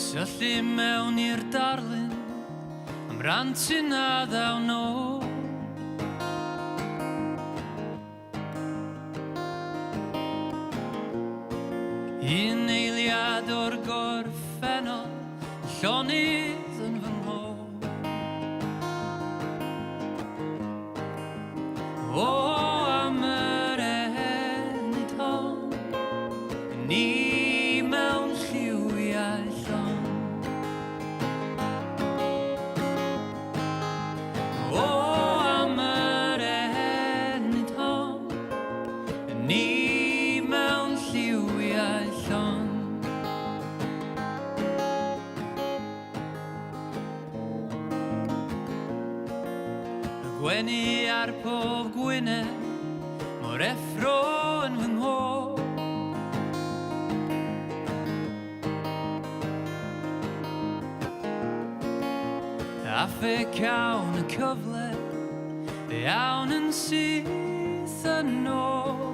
Syllu mewn i'r darlun am rantyn a ddaw nôl. Un eiliad o'r gorffennol, llonydd yn fy ngôl. O, am yr enid hon, ni mewn lliwiau llon. O, am yr enid hon, ni mewn lliwiau llon. Y gwenu ar pob gwyneb, mor effro yn fy ngôl. A fe cawn y cyfle, fe awn yn syth yn ôl.